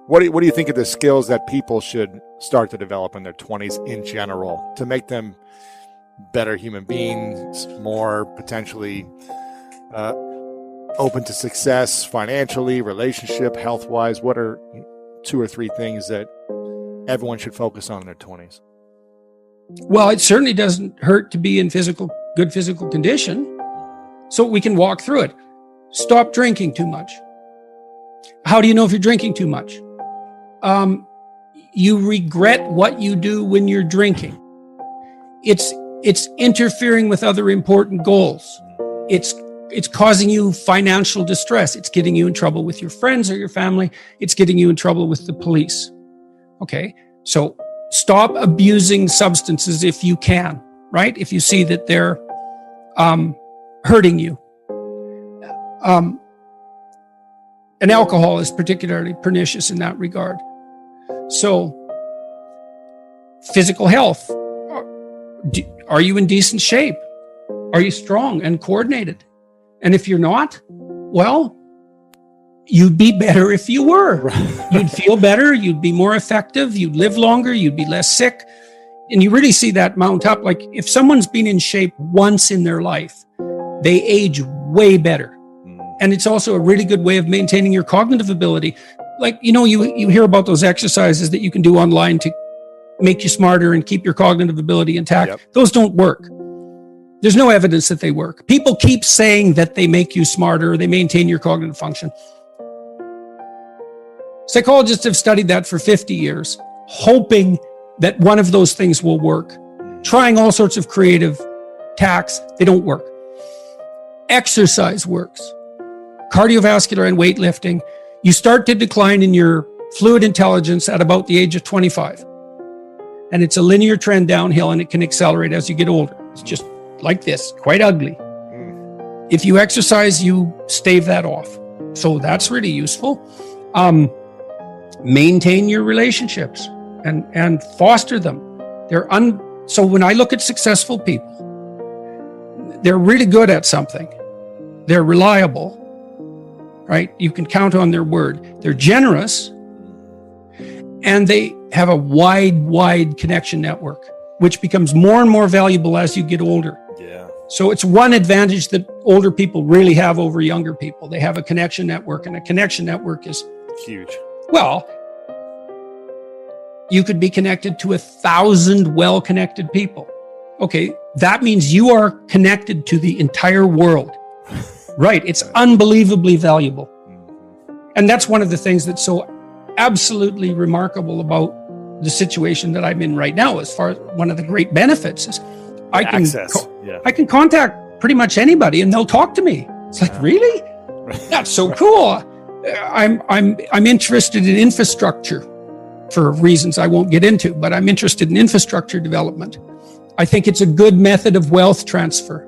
What do you think of the skills that people should start to develop in their 20s in general to make them better human beings, more potentially open to success financially, relationship, health-wise? What are 2 or 3 things that everyone should focus on in their 20s? Well, it certainly doesn't hurt to be in good physical condition, so we can walk through it. Stop drinking too much. How do you know if you're drinking too much? You regret what you do when you're drinking. It's interfering with other important goals. It's causing you financial distress. It's getting you in trouble with your friends or your family. It's getting you in trouble with the police. Okay, so stop abusing substances if you can, right? If you see that they're hurting you. And alcohol is particularly pernicious in that regard. So, physical health. Are you in decent shape? Are you strong and coordinated? And if you're not, well, you'd be better if you were. You'd feel better. You'd be more effective. You'd live longer. You'd be less sick. And you really see that mount up. Like if someone's been in shape once in their life, they age way better. And it's also a really good way of maintaining your cognitive ability. Like, you hear about those exercises that you can do online to make you smarter and keep your cognitive ability intact. Yep. Those don't work. There's no evidence that they work. People keep saying that they make you smarter or they maintain your cognitive function. Psychologists have studied that for 50 years, hoping that one of those things will work. Trying all sorts of creative tacks, they don't work. Exercise works. Cardiovascular and weightlifting, you start to decline in your fluid intelligence at about the age of 25. And it's a linear trend downhill, and it can accelerate as you get older. It's just like this, quite ugly. If you exercise, you stave that off. So that's really useful. Maintain your relationships and foster them. So when I look at successful people, they're really good at something. They're reliable, right? You can count on their word. They're generous, and they have a wide connection network, which becomes more and more valuable as you get older. Yeah. So it's one advantage that older people really have over younger people. They have a connection network, and a connection network is huge. Well, you could be connected to 1,000 well-connected people. Okay, that means you are connected to the entire world. Right, it's unbelievably valuable. And that's one of the things that's so absolutely remarkable about the situation that I'm in right now. As far as one of the great benefits is I can contact pretty much anybody and they'll talk to me. It's like, really? That's so cool. I'm interested in infrastructure for reasons I won't get into, but I'm interested in infrastructure development. I think it's a good method of wealth transfer.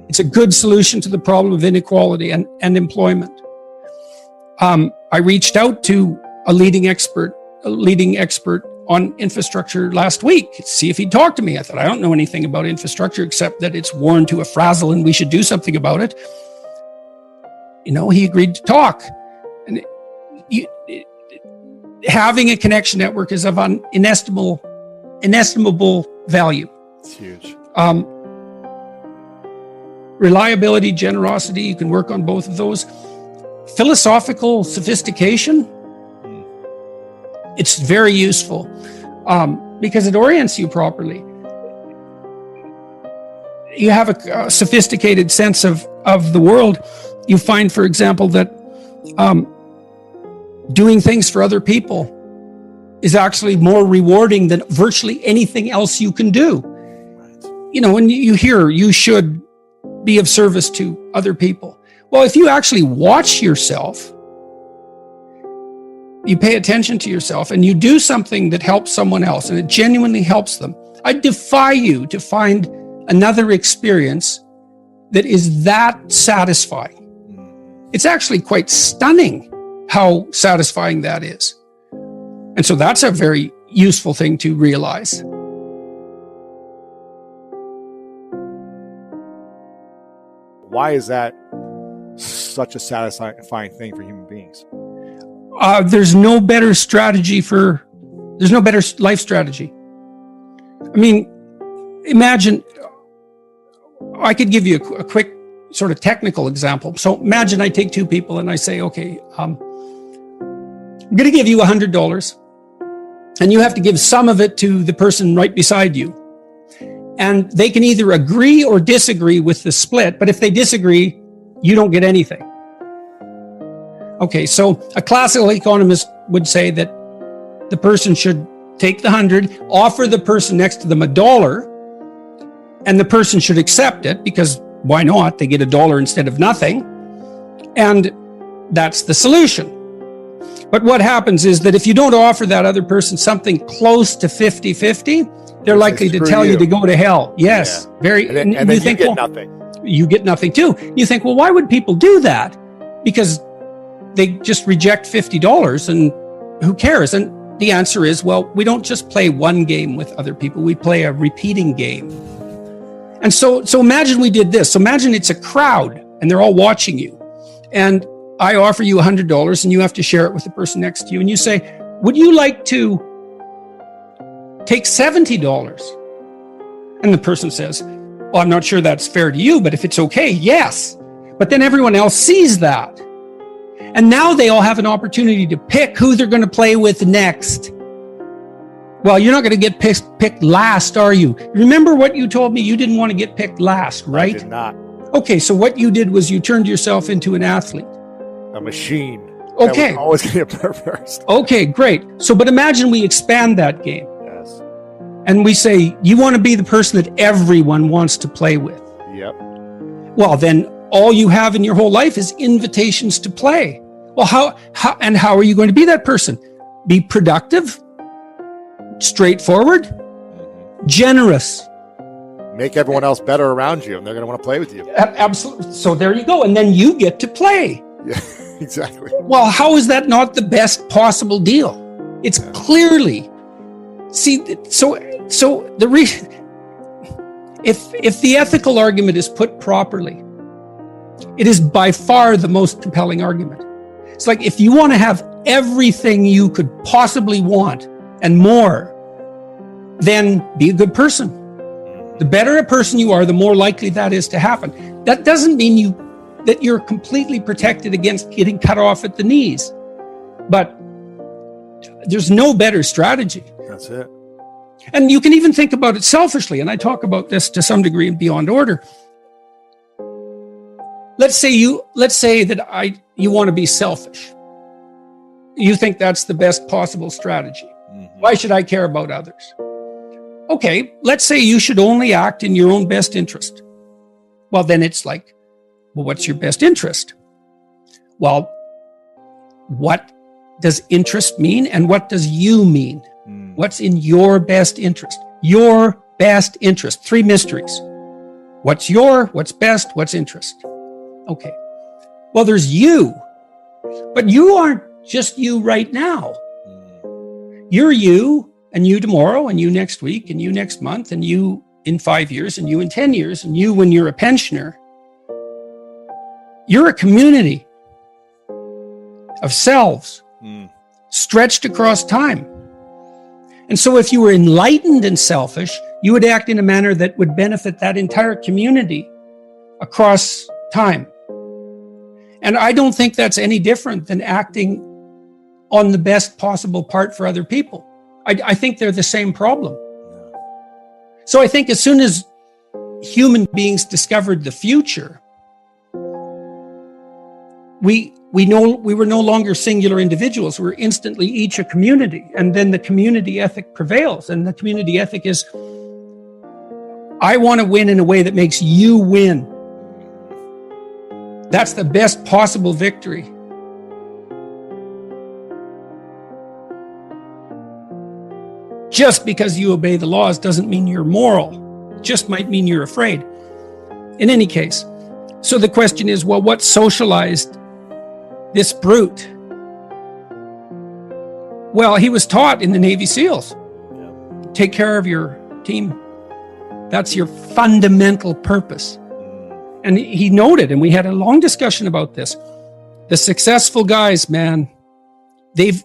It's a good solution to the problem of inequality and employment. I reached out to a leading expert on infrastructure last week to see if he'd talk to me. I thought, I don't know anything about infrastructure except that it's worn to a frazzle and we should do something about it. He agreed to talk. And having a connection network is of inestimable value. It's huge. Reliability, generosity, you can work on both of those. Philosophical sophistication, it's very useful because it orients you properly. You have a sophisticated sense of the world. You find, for example, that doing things for other people is actually more rewarding than virtually anything else you can do. When you hear you should be of service to other people. Well, if you actually watch yourself, you pay attention to yourself and you do something that helps someone else and it genuinely helps them, I defy you to find another experience that is that satisfying. It's actually quite stunning how satisfying that is. And so that's a very useful thing to realize. Why is that such a satisfying thing for human beings? There's no better life strategy. I mean, imagine, I could give you a quick sort of technical example. So imagine I take two people and I say, okay, I'm going to give you $100 and you have to give some of it to the person right beside you. And they can either agree or disagree with the split, but if they disagree, you don't get anything. Okay, so a classical economist would say that the person should take the 100, offer the person next to them $1, and the person should accept it because why not? They get $1 instead of nothing. And that's the solution. But what happens is that if you don't offer that other person something close to 50-50, they're likely to tell you to go to hell. Yes. Yeah. Very. And then you get nothing. You get nothing too. You think, well, why would people do that? Because they just reject $50 and who cares? And the answer is, well, we don't just play one game with other people. We play a repeating game. And so imagine we did this. So imagine it's a crowd and they're all watching you. And I offer you $100 and you have to share it with the person next to you. And you say, would you like to take $70? And the person says, well, I'm not sure that's fair to you, but if it's okay, yes. But then everyone else sees that. And now they all have an opportunity to pick who they're going to play with next. Well, you're not going to get picked last, are you? Remember what you told me? You didn't want to get picked last, right? I did not. Okay, so what you did was you turned yourself into an athlete. A machine. Okay. Always get first. Okay, great. So, but imagine we expand that game. Yes. And we say, you want to be the person that everyone wants to play with. Yep. Well, then all you have in your whole life is invitations to play. Well, how are you going to be that person? Be productive, straightforward, generous. Make everyone else better around you, and they're going to want to play with you. Absolutely. So there you go. And then you get to play. Yeah, exactly. Well, how is that not the best possible deal? It's clearly. See, so the reason, if the ethical argument is put properly, it is by far the most compelling argument. It's like if you want to have everything you could possibly want and more, then be a good person. The better a person you are, the more likely that is to happen. That doesn't mean that you're completely protected against getting cut off at the knees. But there's no better strategy. That's it. And you can even think about it selfishly. And I talk about this to some degree in Beyond Order. Let's say that you want to be selfish. You think that's the best possible strategy. Mm-hmm. Why should I care about others? Okay, let's say you should only act in your own best interest. Well, then it's like, well, what's your best interest? Well, what does interest mean and what does you mean? What's in your best interest? Your best interest. 3 mysteries. What's best, what's interest? Okay. Well, there's you. But you aren't just you right now. You're you, and you tomorrow, and you next week, and you next month, and you in 5 years, and you in 10 years, and you when you're a pensioner. You're a community of selves stretched across time. And so if you were enlightened and selfish, you would act in a manner that would benefit that entire community across time. And I don't think that's any different than acting on the best possible part for other people. I think they're the same problem. So I think as soon as human beings discovered the future, we were no longer singular individuals. We were instantly each a community. And then the community ethic prevails. And the community ethic is, I want to win in a way that makes you win. That's the best possible victory. Just because you obey the laws doesn't mean you're moral. It just might mean you're afraid. In any case, so the question is, well, what socialized this brute? Well, he was taught in the Navy SEALs. Take care of your team. That's your fundamental purpose. And he noted, and we had a long discussion about this, the successful guys, man, they've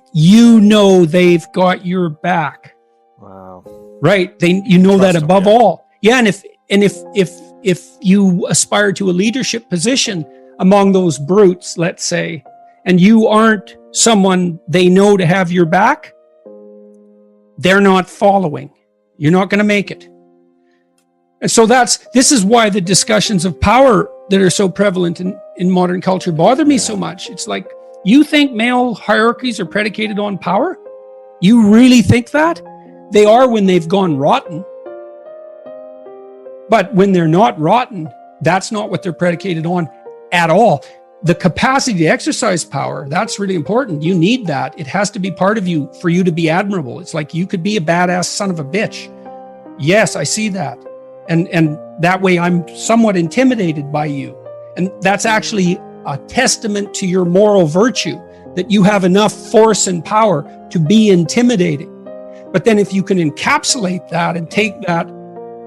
got your back. Wow. Right. That above all. Yeah. And if you aspire to a leadership position among those brutes, let's say, and you aren't someone they know to have your back, they're not following. You're not going to make it. And so this is why the discussions of power that are so prevalent in modern culture bother me so much. It's like, you think male hierarchies are predicated on power? You really think that? They are when they've gone rotten. But when they're not rotten, that's not what they're predicated on at all. The capacity to exercise power, that's really important. You need that. It has to be part of you for you to be admirable. It's like you could be a badass son of a bitch. Yes, I see that. And that way I'm somewhat intimidated by you. And that's actually a testament to your moral virtue, that you have enough force and power to be intimidating. But then if you can encapsulate that and take that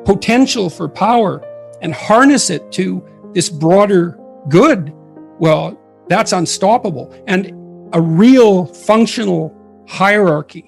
potential for power and harness it to this broader good, well, that's unstoppable. And a real functional hierarchy